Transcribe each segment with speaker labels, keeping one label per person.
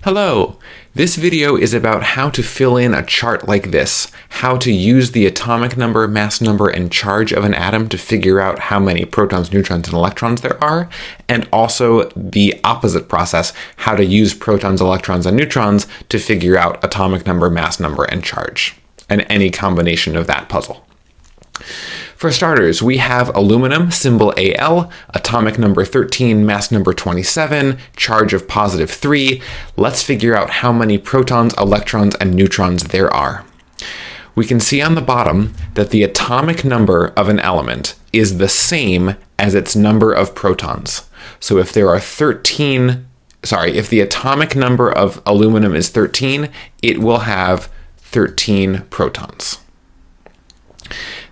Speaker 1: Hello! This video is about how to fill in a chart like this, how to use the atomic number, mass number, and charge of an atom to figure out how many protons, neutrons, and electrons there are, and also the opposite process, how to use protons, electrons, and neutrons to figure out atomic number, mass number, and charge, and any combination of that puzzle. For starters, we have aluminum, symbol Al, atomic number 13, mass number 27, charge of positive 3. Let's figure out how many protons, electrons, and neutrons there are. We can see on the bottom that the atomic number of an element is the same as its number of protons. So if there are if the atomic number of aluminum is 13, it will have 13 protons.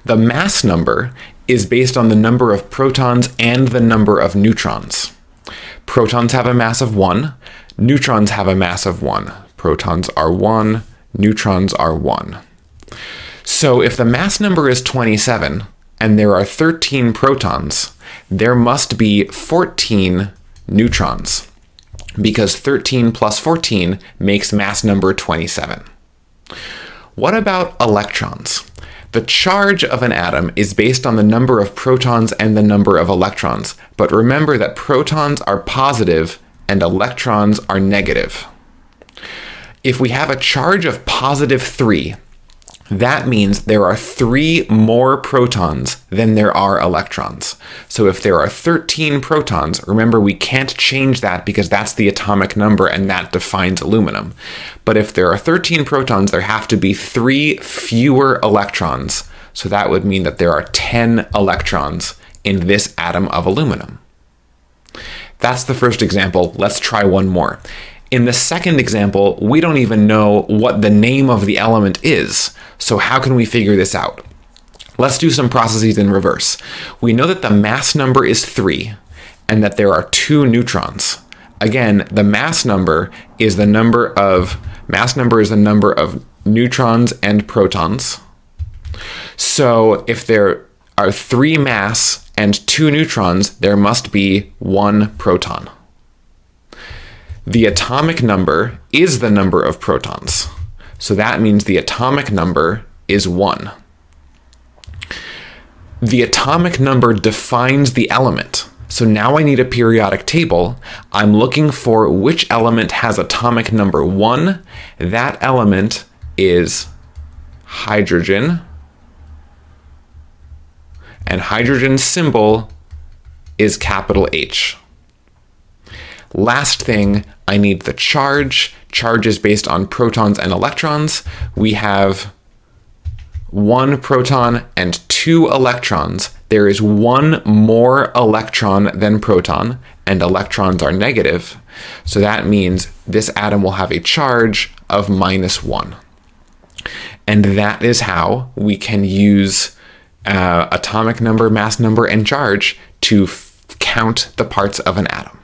Speaker 1: The mass number is based on the number of protons and the number of neutrons. Protons have a mass of 1, neutrons have a mass of 1. Protons are 1, neutrons are 1. So if the mass number is 27 and there are 13 protons, there must be 14 neutrons, because 13 plus 14 makes mass number 27. What about electrons? The charge of an atom is based on the number of protons and the number of electrons, but remember that protons are positive and electrons are negative. If we have a charge of positive 3, that means there are 3 more protons than there are electrons. So if there are 13 protons, remember we can't change that because that's the atomic number and that defines aluminum. But if there are 13 protons, there have to be 3 fewer electrons. So that would mean that there are 10 electrons in this atom of aluminum. That's the first example. Let's try one more. In the second example, we don't even know what the name of the element is. So how can we figure this out? Let's do some processes in reverse. We know that the mass number is 3 and that there are 2 neutrons. Again, the mass number is the number of neutrons and protons. So if there are 3 mass and 2 neutrons, there must be 1 proton. The atomic number is the number of protons. So that means the atomic number is 1. The atomic number defines the element. So now I need a periodic table. I'm looking for which element has atomic number 1. That element is hydrogen. And hydrogen's symbol is capital H. Last thing, I need the charge. Charge is based on protons and electrons. We have 1 proton and 2 electrons. There is 1 more electron than proton, and electrons are negative. So that means this atom will have a charge of -1. And that is how we can use atomic number, mass number, and charge to count the parts of an atom.